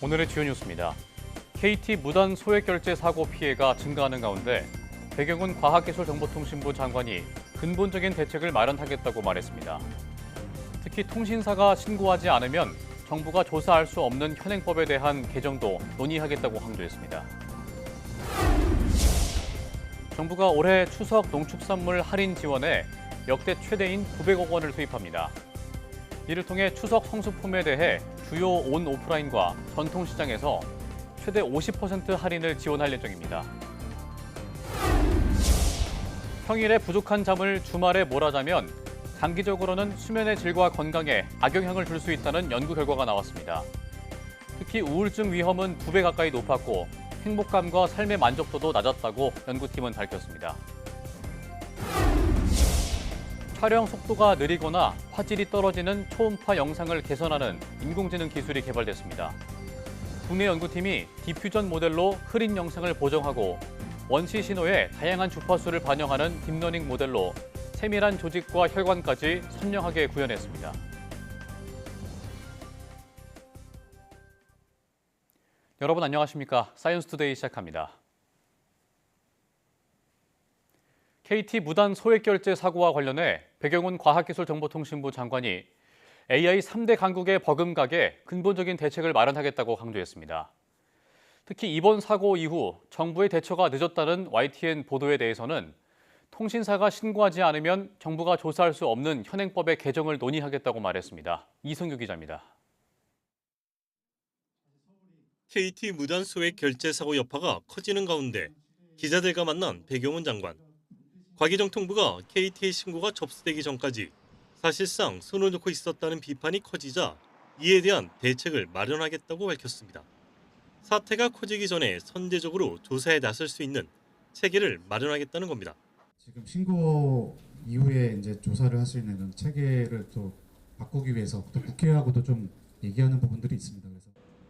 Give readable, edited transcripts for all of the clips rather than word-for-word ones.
오늘의 주요 뉴스입니다. KT 무단 소액 결제 사고 피해가 증가하는 가운데 배경은 과학기술정보통신부 장관이 근본적인 대책을 마련하겠다고 말했습니다. 특히 통신사가 신고하지 않으면 정부가 조사할 수 없는 현행법에 대한 개정도 논의하겠다고 강조했습니다. 정부가 올해 추석 농축산물 할인 지원에 역대 최대인 900억 원을 투입합니다. 이를 통해 추석 성수품에 대해 주요 온 오프라인과 전통시장에서 최대 50% 할인을 지원할 예정입니다. 평일에 부족한 잠을 주말에 몰아자면 장기적으로는 수면의 질과 건강에 악영향을 줄 수 있다는 연구 결과가 나왔습니다. 특히 우울증 위험은 2배 가까이 높았고 행복감과 삶의 만족도도 낮았다고 연구팀은 밝혔습니다. 촬영 속도가 느리거나 화질이 떨어지는 초음파 영상을 개선하는 인공지능 기술이 개발됐습니다. 국내 연구팀이 디퓨전 모델로 흐린 영상을 보정하고 원시 신호의 다양한 주파수를 반영하는 딥러닝 모델로 세밀한 조직과 혈관까지 선명하게 구현했습니다. 여러분 안녕하십니까? 사이언스투데이 시작합니다. KT 무단 소액 결제 사고와 관련해 배경훈 과학기술정보통신부 장관이 AI 3대 강국의 버금가게 근본적인 대책을 마련하겠다고 강조했습니다. 특히 이번 사고 이후 정부의 대처가 늦었다는 YTN 보도에 대해서는 통신사가 신고하지 않으면 정부가 조사할 수 없는 현행법의 개정을 논의하겠다고 말했습니다. 이승규 기자입니다. KT 무단 소액 결제 사고 여파가 커지는 가운데 기자들과 만난 배경훈 장관. 과기정통부가 KT의 신고가 접수되기 전까지 사실상 손을 놓고 있었다는 비판이 커지자 이에 대한 대책을 마련하겠다고 밝혔습니다. 사태가 커지기 전에 선제적으로 조사에 나설 수 있는 체계를 마련하겠다는 겁니다. 지금 신고 이후에 이제 조사를 할 수 있는 체계를 또 바꾸기 위해서 또 국회하고도 좀 얘기하는 부분들이 있습니다. 그래서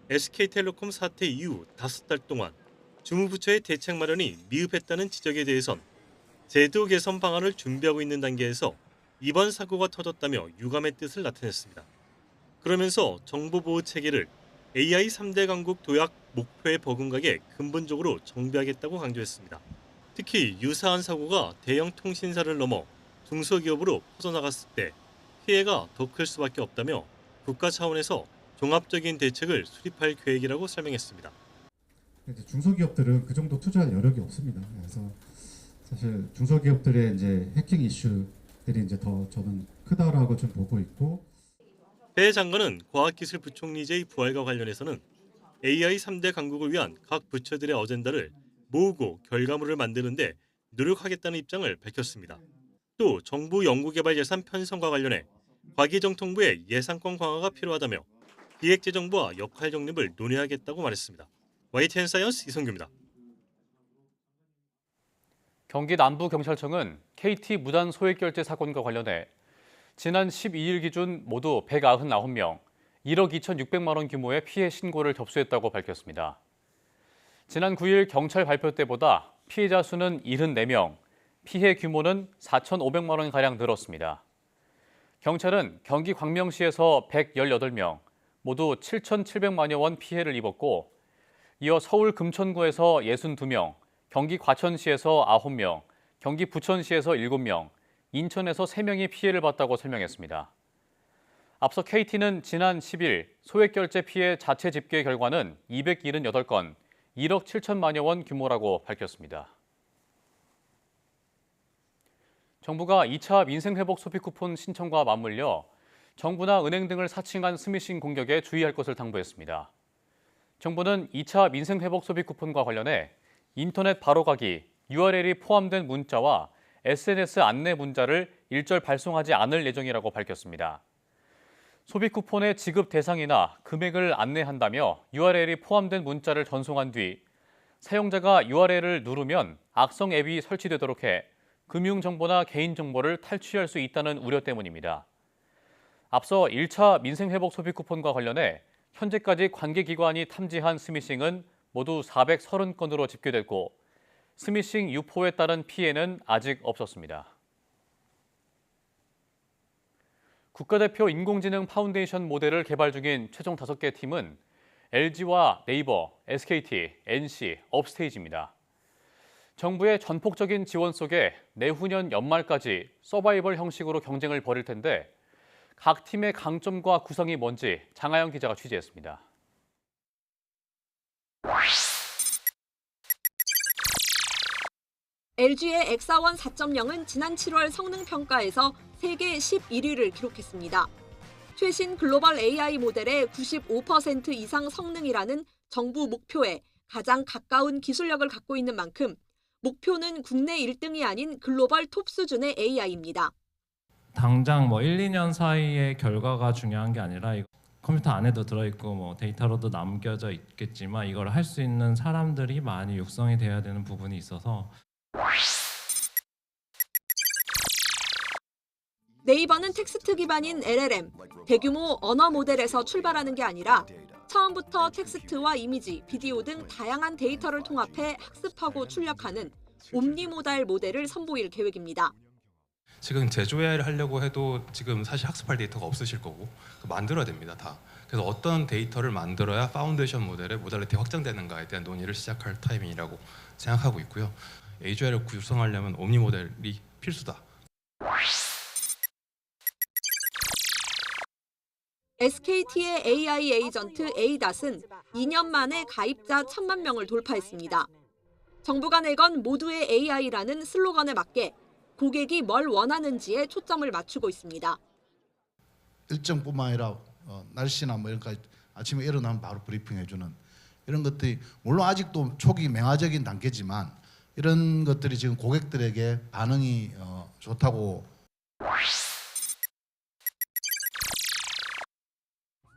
SK텔레콤 사태 이후 5달 동안 주무부처의 대책 마련이 미흡했다는 지적에 대해선 제도 개선 방안을 준비하고 있는 단계에서 이번 사고가 터졌다며 유감의 뜻을 나타냈습니다. 그러면서 정보보호 체계를 AI 3대 강국 도약 목표에 버금가게 근본적으로 정비하겠다고 강조했습니다. 특히 유사한 사고가 대형 통신사를 넘어 중소기업으로 퍼져나갔을 때 피해가 더 클 수밖에 없다며 국가 차원에서 종합적인 대책을 수립할 계획이라고 설명했습니다. 중소기업들은 그 정도 투자할 여력이 없습니다. 그래서 사실 중소기업들의 이제 해킹 이슈들이 이제 더 저는 크다라고 좀 보고 있고. 배 장관은 과학기술부총리제의 부활과 관련해서는 AI 3대 강국을 위한 각 부처들의 어젠다를 모으고 결과물을 만드는 데 노력하겠다는 입장을 밝혔습니다. 또 정부 연구개발 예산 편성과 관련해 과기정통부의 예산권 강화가 필요하다며 기획재정부와 역할 정립을 논의하겠다고 말했습니다. YTN 사이언스 이성규입니다. 경기 남부경찰청은 KT 무단 소액 결제 사건과 관련해 지난 12일 기준 모두 199명, 1억 2,600만 원 규모의 피해 신고를 접수했다고 밝혔습니다. 지난 9일 경찰 발표 때보다 피해자 수는 74명, 피해 규모는 4,500만 원가량 늘었습니다. 경찰은 경기 광명시에서 118명, 모두 7,700만여 원 피해를 입었고, 이어 서울 금천구에서 62명, 경기 과천시에서 9명, 경기 부천시에서 7명, 인천에서 3명이 피해를 봤다고 설명했습니다. 앞서 KT는 지난 10일 소액 결제 피해 자체 집계 결과는 278건, 1억 7천만여 원 규모라고 밝혔습니다. 정부가 2차 민생회복 소비 쿠폰 신청과 맞물려 정부나 은행 등을 사칭한 스미싱 공격에 주의할 것을 당부했습니다. 정부는 2차 민생회복 소비 쿠폰과 관련해 인터넷 바로가기, URL이 포함된 문자와 SNS 안내 문자를 일절 발송하지 않을 예정이라고 밝혔습니다. 소비 쿠폰의 지급 대상이나 금액을 안내한다며 URL이 포함된 문자를 전송한 뒤 사용자가 URL을 누르면 악성 앱이 설치되도록 해 금융정보나 개인정보를 탈취할 수 있다는 우려 때문입니다. 앞서 1차 민생회복 소비 쿠폰과 관련해 현재까지 관계기관이 탐지한 스미싱은 모두 430건으로 집계됐고 스미싱 유포에 따른 피해는 아직 없었습니다. 국가대표 인공지능 파운데이션 모델을 개발 중인 최종 5개 팀은 LG와 네이버, SKT, NC, 업스테이지입니다. 정부의 전폭적인 지원 속에 내후년 연말까지 서바이벌 형식으로 경쟁을 벌일 텐데 각 팀의 강점과 구성이 뭔지 장하영 기자가 취재했습니다. LG의 엑사원 4.0은 지난 7월 성능평가에서 세계 11위를 기록했습니다. 최신 글로벌 AI 모델의 95% 이상 성능이라는 정부 목표에 가장 가까운 기술력을 갖고 있는 만큼 목표는 국내 1등이 아닌 글로벌 톱 수준의 AI입니다. 당장 1, 2년 사이의 결과가 중요한 게 아니라 컴퓨터 안에도 들어있고 데이터로도 남겨져 있겠지만 이걸 할 수 있는 사람들이 많이 육성이 돼야 되는 부분이 있어서 네이버는 텍스트 기반인 LLM, 대규모 언어 모델에서 출발하는 게 아니라 처음부터 텍스트와 이미지, 비디오 등 다양한 데이터를 통합해 학습하고 출력하는 옴니모달 모델을 선보일 계획입니다. 지금 제조 AI를 하려고 해도 지금 사실 학습할 데이터가 없으실 거고 만들어야 됩니다, 다. 그래서 어떤 데이터를 만들어야 파운데이션 모델의 모달리티 확장되는가에 대한 논의를 시작할 타이밍이라고 생각하고 있고요. AGI를 구성하려면 옴니 모델이 필수다. SKT의 AI 에이전트 에이닷은 2년 만에 가입자 1,000만 명을 돌파했습니다. 정부가 내건 모두의 AI라는 슬로건에 맞게 고객이 뭘 원하는지에 초점을 맞추고 있습니다. 일정뿐만 아니라 날씨나 이런 거 아침에 일어나면 바로 브리핑해주는 이런 것들이 물론 아직도 초기 맹화적인 단계지만 이런 것들이 지금 고객들에게 반응이 좋다고.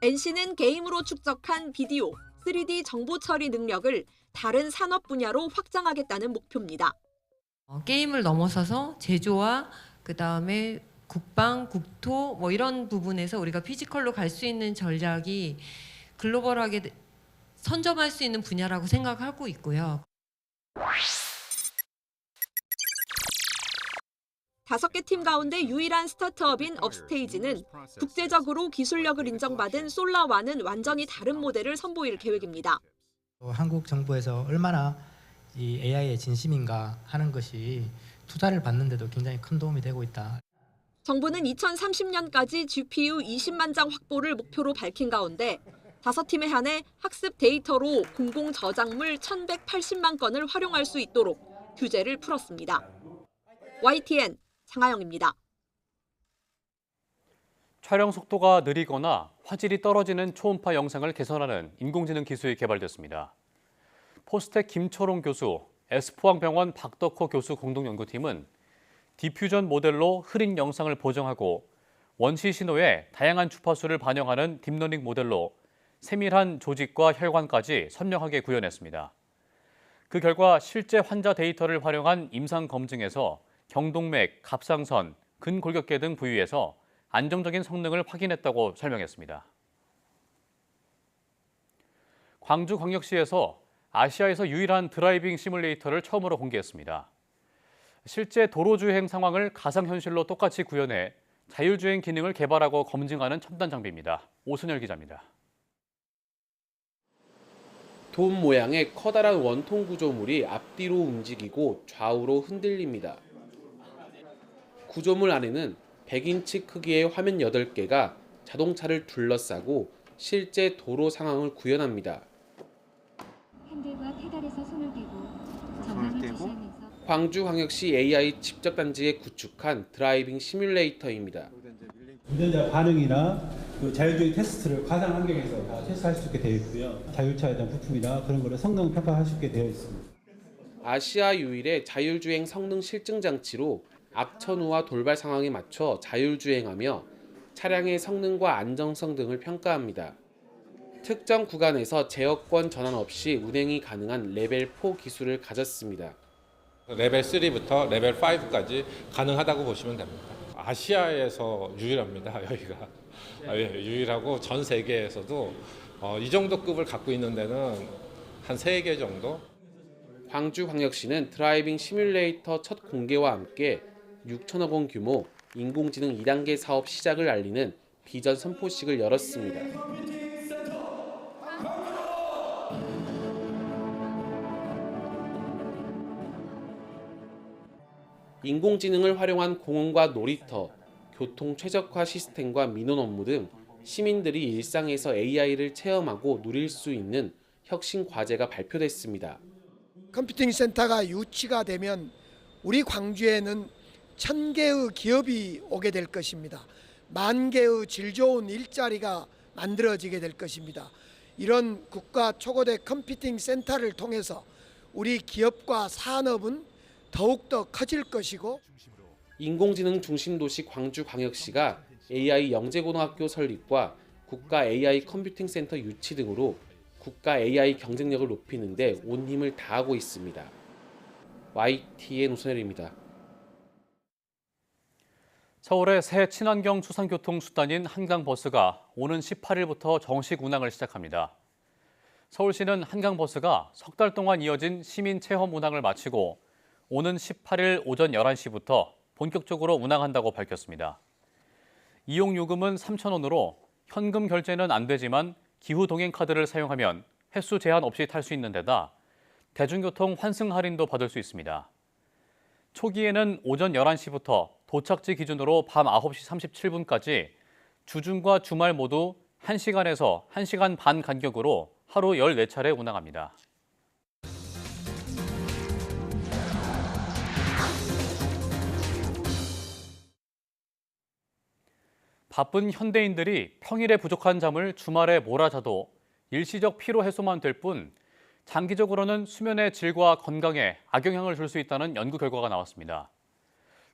NC는 게임으로 축적한 비디오, 3D 정보 처리 능력을 다른 산업 분야로 확장하겠다는 목표입니다. 게임을 넘어서서 제조와 그다음에 국방, 국토 이런 부분에서 우리가 피지컬로 갈 수 있는 전략이 글로벌하게 선점할 수 있는 분야라고 생각하고 있고요. 5개 팀 가운데 유일한 스타트업인 업스테이지는 국제적으로 기술력을 인정받은 솔라와는 완전히 다른 모델을 선보일 계획입니다. 한국 정부에서 얼마나 이 AI에 진심인가 하는 것이 투자를 받는데도 굉장히 큰 도움이 되고 있다. 정부는 2030년까지 GPU 20만 장 확보를 목표로 밝힌 가운데 5팀에 한해 학습 데이터로 공공 저작물 1,180만 건을 활용할 수 있도록 규제를 풀었습니다. YTN 장하영입니다. 촬영 속도가 느리거나 화질이 떨어지는 초음파 영상을 개선하는 인공지능 기술이 개발됐습니다. 포스텍 김철홍 교수, S포항병원 박덕호 교수 공동연구팀은 디퓨전 모델로 흐린 영상을 보정하고 원시 신호의 다양한 주파수를 반영하는 딥러닝 모델로 세밀한 조직과 혈관까지 선명하게 구현했습니다. 그 결과 실제 환자 데이터를 활용한 임상 검증에서 경동맥, 갑상선, 근골격계 등 부위에서 안정적인 성능을 확인했다고 설명했습니다. 광주광역시에서 아시아에서 유일한 드라이빙 시뮬레이터를 처음으로 공개했습니다. 실제 도로주행 상황을 가상현실로 똑같이 구현해 자율주행 기능을 개발하고 검증하는 첨단 장비입니다. 오순열 기자입니다. 돔 모양의 커다란 원통 구조물이 앞뒤로 움직이고 좌우로 흔들립니다. 구조물 안에는 100인치 크기의 화면 8개가 자동차를 둘러싸고 실제 도로 상황을 구현합니다. 핸들과 페달에서 손을 떼고 광주광역시 AI 집적단지에 구축한 드라이빙 시뮬레이터입니다. 운전자 반응이나 그 자율주행 테스트를 가상 환경에서 다 테스트할 수 있게 되어 있고요. 자율차에 대한 부품이나 그런 거를 성능 평가할 수 있게 되어 있습니다. 아시아 유일의 자율주행 성능 실증 장치로 악천후와 돌발 상황에 맞춰 자율주행하며 차량의 성능과 안정성 등을 평가합니다. 특정 구간에서 제어권 전환 없이 운행이 가능한 레벨 4 기술을 가졌습니다. 레벨 3부터 레벨 5까지 가능하다고 보시면 됩니다. 아시아에서 유일합니다. 여기가 유일하고 전 세계에서도 이 정도 급을 갖고 있는 데는 한 3개 정도? 광주광역시는 드라이빙 시뮬레이터 첫 공개와 함께 6천억 원 규모 인공지능 2단계 사업 시작을 알리는 비전 선포식을 열었습니다. 인공지능을 활용한 공원과 놀이터, 교통 최적화 시스템과 민원 업무 등 시민들이 일상에서 AI를 체험하고 누릴 수 있는 혁신 과제가 발표됐습니다. 컴퓨팅 센터가 유치가 되면 우리 광주에는 1000개의 기업이 오게 될 것입니다. 10,000개의 질 좋은 일자리가 만들어지게 될 것입니다. 이런 국가 초거대 컴퓨팅 센터를 통해서 우리 기업과 산업은 더욱더 커질 것이고 인공지능 중심 도시 광주광역시가 AI 영재고등학교 설립과 국가 AI 컴퓨팅 센터 유치 등으로 국가 AI 경쟁력을 높이는 데 온 힘을 다하고 있습니다. YTN 오선열입니다. 서울의 새 친환경 수산교통 수단인 한강버스가 오는 18일부터 정식 운항을 시작합니다. 서울시는 한강버스가 석 달 동안 이어진 시민 체험 운항을 마치고 오는 18일 오전 11시부터 본격적으로 운항한다고 밝혔습니다. 이용 요금은 3,000원으로 현금 결제는 안 되지만 기후 동행 카드를 사용하면 횟수 제한 없이 탈 수 있는 데다 대중교통 환승 할인도 받을 수 있습니다. 초기에는 오전 11시부터 도착지 기준으로 밤 9시 37분까지 주중과 주말 모두 1시간에서 1시간 반 간격으로 하루 14차례 운항합니다. 바쁜 현대인들이 평일에 부족한 잠을 주말에 몰아자도 일시적 피로 해소만 될 뿐 장기적으로는 수면의 질과 건강에 악영향을 줄 수 있다는 연구 결과가 나왔습니다.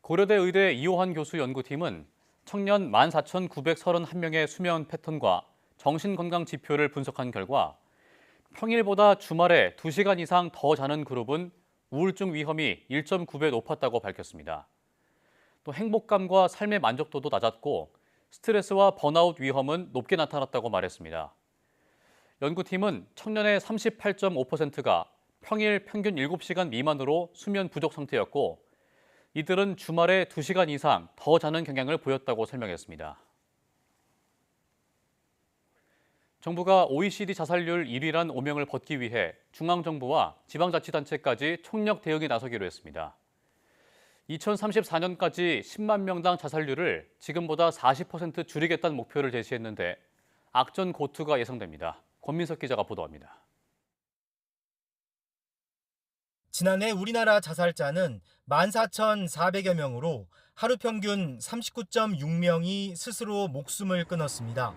고려대 의대 이호환 교수 연구팀은 청년 14,931명의 수면 패턴과 정신건강 지표를 분석한 결과 평일보다 주말에 2시간 이상 더 자는 그룹은 우울증 위험이 1.9배 높았다고 밝혔습니다. 또 행복감과 삶의 만족도도 낮았고 스트레스와 번아웃 위험은 높게 나타났다고 말했습니다. 연구팀은 청년의 38.5%가 평일 평균 7시간 미만으로 수면 부족 상태였고 이들은 주말에 2시간 이상 더 자는 경향을 보였다고 설명했습니다. 정부가 OECD 자살률 1위란 오명을 벗기 위해 중앙정부와 지방자치단체까지 총력 대응에 나서기로 했습니다. 2034년까지 10만 명당 자살률을 지금보다 40% 줄이겠다는 목표를 제시했는데 악전고투가 예상됩니다. 권민석 기자가 보도합니다. 지난해 우리나라 자살자는 14,400여 명으로 하루 평균 39.6명이 스스로 목숨을 끊었습니다.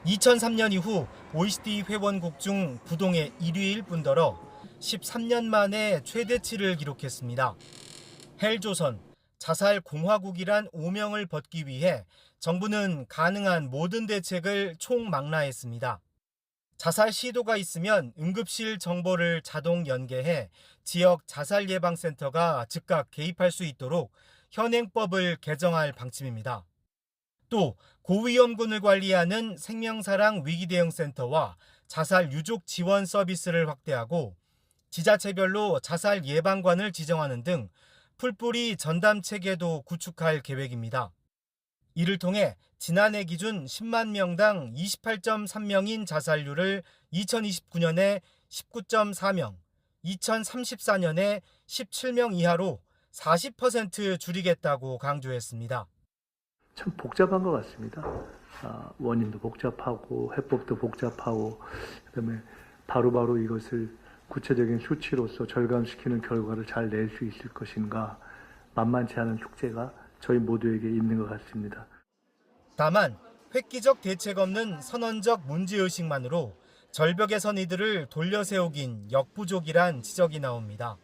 2003년 이후 OECD 회원국 중 부동의 1위일 뿐더러 13년 만에 최대치를 기록했습니다. 헬조선, 자살 공화국이란 오명을 벗기 위해 정부는 가능한 모든 대책을 총망라했습니다. 자살 시도가 있으면 응급실 정보를 자동 연계해 지역 자살 예방센터가 즉각 개입할 수 있도록 현행법을 개정할 방침입니다. 또 고위험군을 관리하는 생명사랑 위기대응센터와 자살 유족 지원 서비스를 확대하고 지자체별로 자살 예방관을 지정하는 등 풀뿌리 전담 체계도 구축할 계획입니다. 이를 통해 지난해 기준 10만 명당 28.3명인 자살률을 2029년에 19.4명, 2034년에 17명 이하로 40% 줄이겠다고 강조했습니다. 참 복잡한 것 같습니다. 원인도 복잡하고 해법도 복잡하고 그다음에 바로바로 이것을 구체적인 수치로서 절감시키는 결과를 잘 낼 수 있을 것인가 만만치 않은 숙제가 저희 모두에게 있는 것 같습니다. 다만 획기적 대책 없는 선언적 문제의식만으로 절벽에 선 이들을 돌려세우긴 역부족이란 지적이 나옵니다.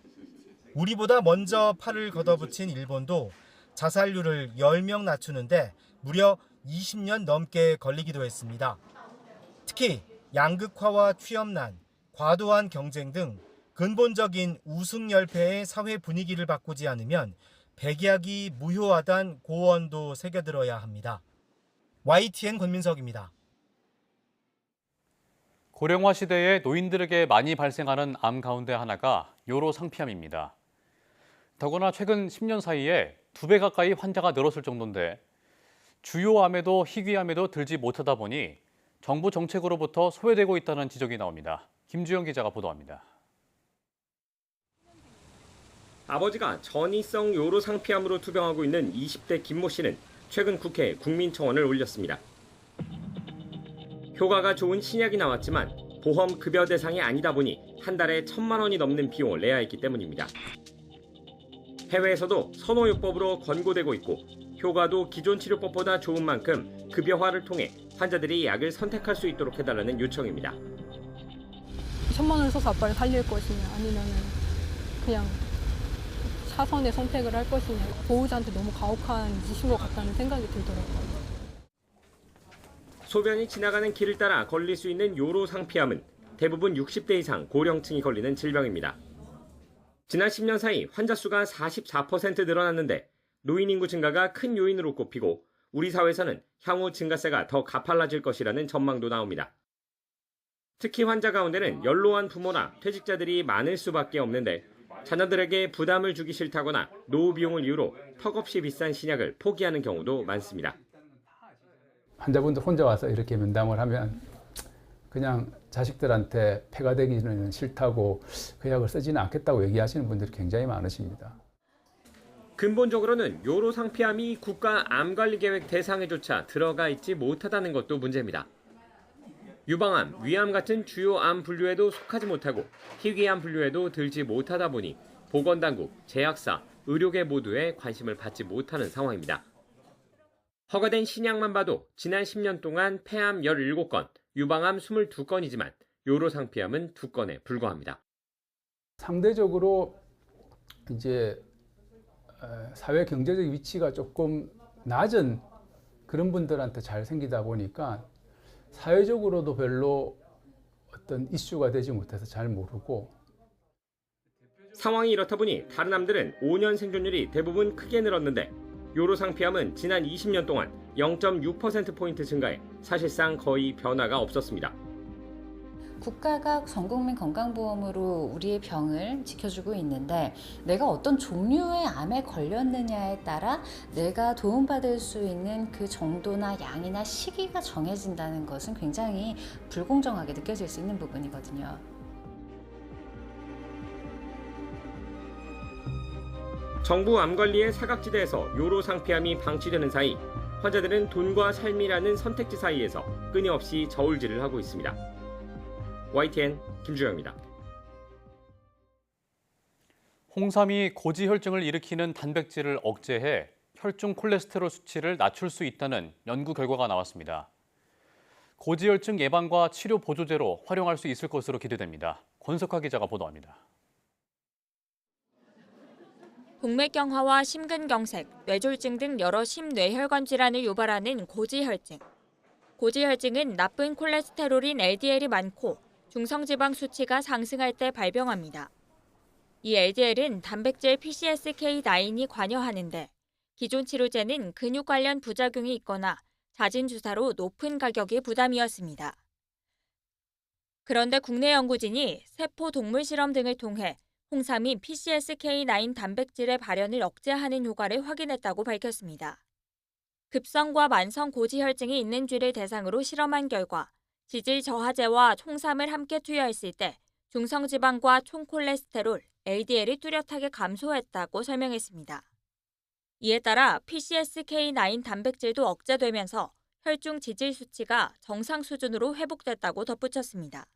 우리보다 먼저 팔을 걷어붙인 일본도 자살률을 10명 낮추는데 무려 20년 넘게 걸리기도 했습니다. 특히 양극화와 취업난, 과도한 경쟁 등 근본적인 우승열패의 사회 분위기를 바꾸지 않으면 백약이 무효하단 고언도 새겨들어야 합니다. YTN 권민석입니다. 고령화 시대에 노인들에게 많이 발생하는 암 가운데 하나가 요로 상피암입니다. 더구나 최근 10년 사이에 2배 가까이 환자가 늘었을 정도인데 주요 암에도 희귀암에도 들지 못하다 보니 정부 정책으로부터 소외되고 있다는 지적이 나옵니다. 김주영 기자가 보도합니다. 아버지가 전이성 요로 상피암으로 투병하고 있는 20대 김모 씨는 최근 국회에 국민청원을 올렸습니다. 효과가 좋은 신약이 나왔지만 보험 급여 대상이 아니다 보니 한 달에 1,000만 원이 넘는 비용을 내야 했기 때문입니다. 해외에서도 선호요법으로 권고되고 있고 효과도 기존 치료법보다 좋은 만큼 급여화를 통해 환자들이 약을 선택할 수 있도록 해달라는 요청입니다. 1,000만 원을 써서 아빠를 살릴 것이냐 아니면 그냥 사선의 선택을 할 것이냐 보호자한테 너무 가혹한 짓인 것 같다는 생각이 들더라고요. 소변이 지나가는 길을 따라 걸릴 수 있는 요로 상피암은 대부분 60대 이상 고령층이 걸리는 질병입니다. 지난 10년 사이 환자 수가 44% 늘어났는데 노인 인구 증가가 큰 요인으로 꼽히고 우리 사회에서는 향후 증가세가 더 가팔라질 것이라는 전망도 나옵니다. 특히 환자 가운데는 연로한 부모나 퇴직자들이 많을 수밖에 없는데 자녀들에게 부담을 주기 싫다거나 노후 비용을 이유로 턱없이 비싼 신약을 포기하는 경우도 많습니다. 환자분들 혼자 와서 이렇게 면담을 하면 그냥 자식들한테 폐가 되기는 싫다고 그 약을 쓰지는 않겠다고 얘기하시는 분들이 굉장히 많으십니다. 근본적으로는 요로 상피암이 국가 암관리계획 대상에조차 들어가 있지 못하다는 것도 문제입니다. 유방암, 위암 같은 주요 암 분류에도 속하지 못하고 희귀암 분류에도 들지 못하다 보니 보건당국, 제약사, 의료계 모두에 관심을 받지 못하는 상황입니다. 허가된 신약만 봐도 지난 10년 동안 폐암 17건, 유방암 22건이지만 요로 상피암은 2건에 불과합니다. 상대적으로 이제 사회 경제적 위치가 조금 낮은 그런 분들한테 잘 생기다 보니까 사회적으로도 별로 어떤 이슈가 되지 못해서 잘 모르고. 상황이 이렇다 보니 다른 암들은 5년 생존율이 대부분 크게 늘었는데 요로 상피암은 지난 20년 동안 0.6%포인트 증가해 사실상 거의 변화가 없었습니다. 국가가 전국민 건강보험으로 우리의 병을 지켜주고 있는데 내가 어떤 종류의 암에 걸렸느냐에 따라 내가 도움받을 수 있는 그 정도나 양이나 시기가 정해진다는 것은 굉장히 불공정하게 느껴질 수 있는 부분이거든요. 정부 암관리의 사각지대에서 요로 상피암이 방치되는 사이 환자들은 돈과 삶이라는 선택지 사이에서 끊임없이 저울질을 하고 있습니다. YTN 김주영입니다. 홍삼이 고지혈증을 일으키는 단백질을 억제해 혈중 콜레스테롤 수치를 낮출 수 있다는 연구 결과가 나왔습니다. 고지혈증 예방과 치료 보조제로 활용할 수 있을 것으로 기대됩니다. 권석화 기자가 보도합니다. 동맥경화와 심근경색, 뇌졸중 등 여러 심뇌혈관 질환을 유발하는 고지혈증. 고지혈증은 나쁜 콜레스테롤인 LDL이 많고 중성지방 수치가 상승할 때 발병합니다. 이 LDL은 단백질 PCSK9이 관여하는데 기존 치료제는 근육 관련 부작용이 있거나 잦은 주사로 높은 가격이 부담이었습니다. 그런데 국내 연구진이 세포 동물 실험 등을 통해 홍삼이 PCSK9 단백질의 발현을 억제하는 효과를 확인했다고 밝혔습니다. 급성과 만성 고지혈증이 있는 쥐를 대상으로 실험한 결과 지질 저하제와 홍삼을 함께 투여했을 때 중성지방과 총콜레스테롤, LDL이 뚜렷하게 감소했다고 설명했습니다. 이에 따라 PCSK9 단백질도 억제되면서 혈중 지질 수치가 정상 수준으로 회복됐다고 덧붙였습니다.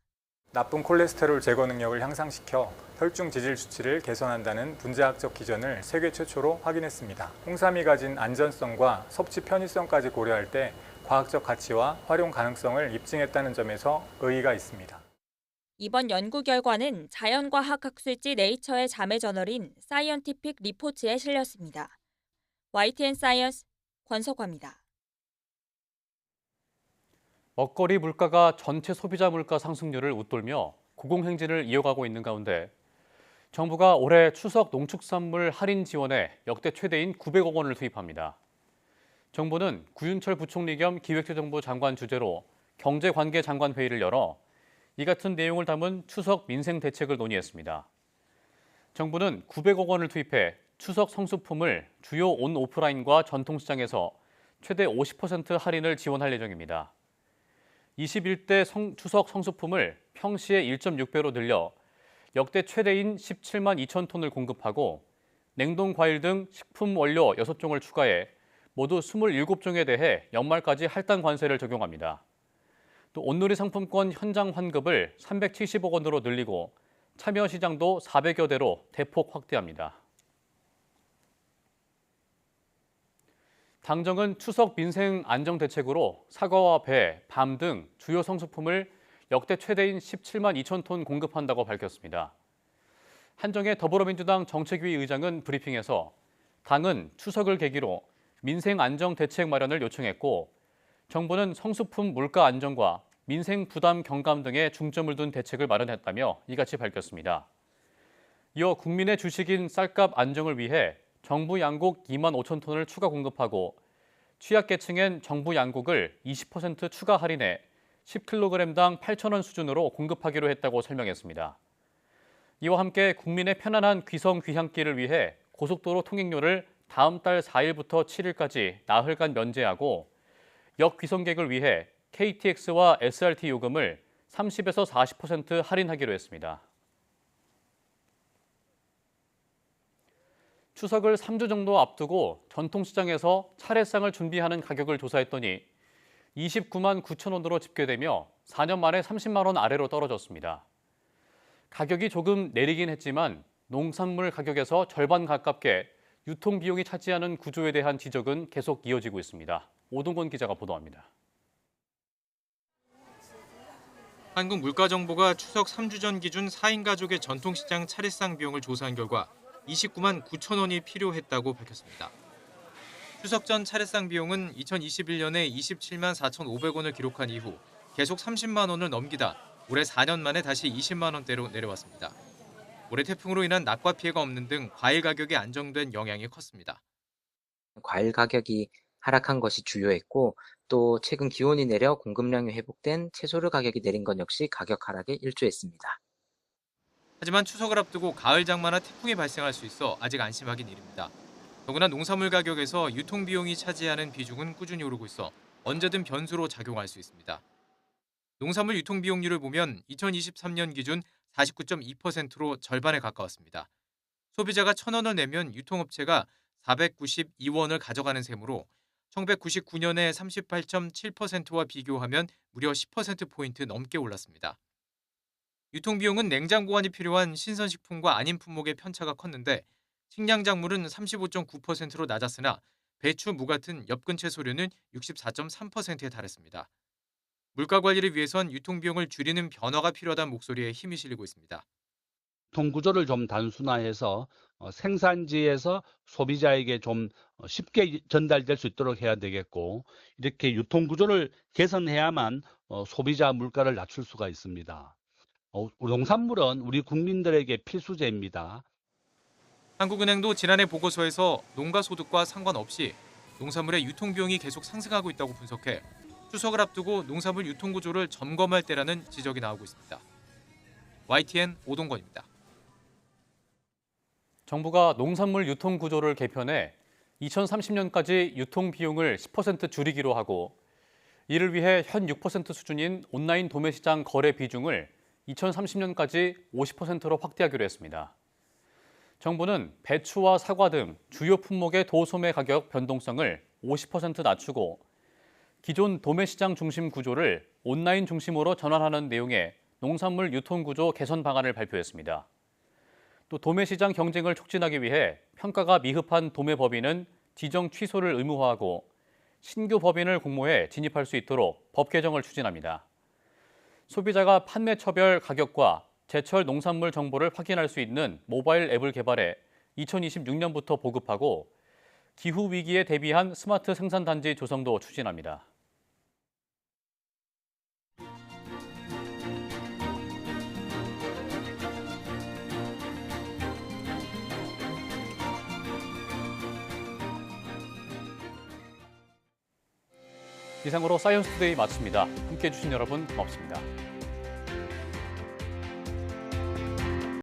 나쁜 콜레스테롤 제거 능력을 향상시켜 혈중 지질 수치를 개선한다는 분자학적 기전을 세계 최초로 확인했습니다. 홍삼이 가진 안전성과 섭취 편의성까지 고려할 때 과학적 가치와 활용 가능성을 입증했다는 점에서 의의가 있습니다. 이번 연구 결과는 자연과학 학술지 네이처의 자매 저널인 사이언티픽 리포츠에 실렸습니다. YTN 사이언스 권석화입니다. 먹거리 물가가 전체 소비자 물가 상승률을 웃돌며 고공행진을 이어가고 있는 가운데 정부가 올해 추석 농축산물 할인 지원에 역대 최대인 900억 원을 투입합니다. 정부는 구윤철 부총리 겸 기획재정부 장관 주재로 경제관계장관 회의를 열어 이 같은 내용을 담은 추석 민생 대책을 논의했습니다. 정부는 900억 원을 투입해 추석 성수품을 주요 온 오프라인과 전통시장에서 최대 50% 할인을 지원할 예정입니다. 21대 추석 성수품을 평시의 1.6배로 늘려 역대 최대인 17만 2천 톤을 공급하고 냉동 과일 등 식품 원료 6종을 추가해 모두 27종에 대해 연말까지 할당 관세를 적용합니다. 또 온누리 상품권 현장 환급을 370억 원으로 늘리고 참여 시장도 400여 대로 대폭 확대합니다. 당정은 추석 민생 안정 대책으로 사과와 배, 밤 등 주요 성수품을 역대 최대인 17만 2천 톤 공급한다고 밝혔습니다. 한정혜 더불어민주당 정책위 의장은 브리핑에서 당은 추석을 계기로 민생 안정 대책 마련을 요청했고 정부는 성수품 물가 안정과 민생 부담 경감 등에 중점을 둔 대책을 마련했다며 이같이 밝혔습니다. 이어 국민의 주식인 쌀값 안정을 위해 정부 양곡 2만 5천 톤을 추가 공급하고 취약계층엔 정부 양곡을 20% 추가 할인해 10kg당 8,000원 수준으로 공급하기로 했다고 설명했습니다. 이와 함께 국민의 편안한 귀성 귀향길을 위해 고속도로 통행료를 다음 달 4일부터 7일까지 나흘간 면제하고 역 귀성객을 위해 KTX와 SRT 요금을 30에서 40% 할인하기로 했습니다. 추석을 3주 정도 앞두고 전통시장에서 차례상을 준비하는 가격을 조사했더니 29만 9천 원으로 집계되며 4년 만에 30만 원 아래로 떨어졌습니다. 가격이 조금 내리긴 했지만 농산물 가격에서 절반 가깝게 유통비용이 차지하는 구조에 대한 지적은 계속 이어지고 있습니다. 오동건 기자가 보도합니다. 한국물가정보가 추석 3주 전 기준 4인 가족의 전통시장 차례상 비용을 조사한 결과 29만 9천 원이 필요했다고 밝혔습니다. 추석 전 차례상 비용은 2021년에 27만 4,500원을 기록한 이후 계속 30만 원을 넘기다 올해 4년 만에 다시 20만 원대로 내려왔습니다. 올해 태풍으로 인한 낙과 피해가 없는 등 과일 가격이 안정된 영향이 컸습니다. 과일 가격이 하락한 것이 주요했고 또 최근 기온이 내려 공급량이 회복된 채소류 가격이 내린 것 역시 가격 하락에 일조했습니다. 하지만 추석을 앞두고 가을 장마나 태풍이 발생할 수 있어 아직 안심하긴 이릅니다. 더구나 농산물 가격에서 유통비용이 차지하는 비중은 꾸준히 오르고 있어 언제든 변수로 작용할 수 있습니다. 농산물 유통비용률을 보면 2023년 기준 49.2%로 절반에 가까웠습니다. 소비자가 1,000원을 내면 유통업체가 492원을 가져가는 셈으로 1999년의 38.7%와 비교하면 무려 10%포인트 넘게 올랐습니다. 유통비용은 냉장 보관이 필요한 신선식품과 아닌 품목의 편차가 컸는데 식량작물은 35.9%로 낮았으나 배추, 무 같은 엽근 채소류는 64.3%에 달했습니다. 물가 관리를 위해선 유통비용을 줄이는 변화가 필요하다는 목소리에 힘이 실리고 있습니다. 유통구조를 좀 단순화해서 생산지에서 소비자에게 좀 쉽게 전달될 수 있도록 해야 되겠고 이렇게 유통구조를 개선해야만 소비자 물가를 낮출 수가 있습니다. 농산물은 우리 국민들에게 필수재입니다. 한국은행도 지난해 보고서에서 농가 소득과 상관없이 농산물의 유통비용이 계속 상승하고 있다고 분석해 추석을 앞두고 농산물 유통구조를 점검할 때라는 지적이 나오고 있습니다. YTN 오동건입니다. 정부가 농산물 유통구조를 개편해 2030년까지 유통비용을 10% 줄이기로 하고 이를 위해 현 6% 수준인 온라인 도매시장 거래 비중을 2030년까지 50%로 확대하기로 했습니다. 정부는 배추와 사과 등 주요 품목의 도소매 가격 변동성을 50% 낮추고 기존 도매시장 중심 구조를 온라인 중심으로 전환하는 내용의 농산물 유통구조 개선 방안을 발표했습니다. 또 도매시장 경쟁을 촉진하기 위해 평가가 미흡한 도매법인은 지정 취소를 의무화하고 신규 법인을 공모해 진입할 수 있도록 법 개정을 추진합니다. 소비자가 판매처별 가격과 제철 농산물 정보를 확인할 수 있는 모바일 앱을 개발해 2026년부터 보급하고 기후 위기에 대비한 스마트 생산단지 조성도 추진합니다. 이상으로 사이언스 투데이 마칩니다. 함께해 주신 여러분 고맙습니다.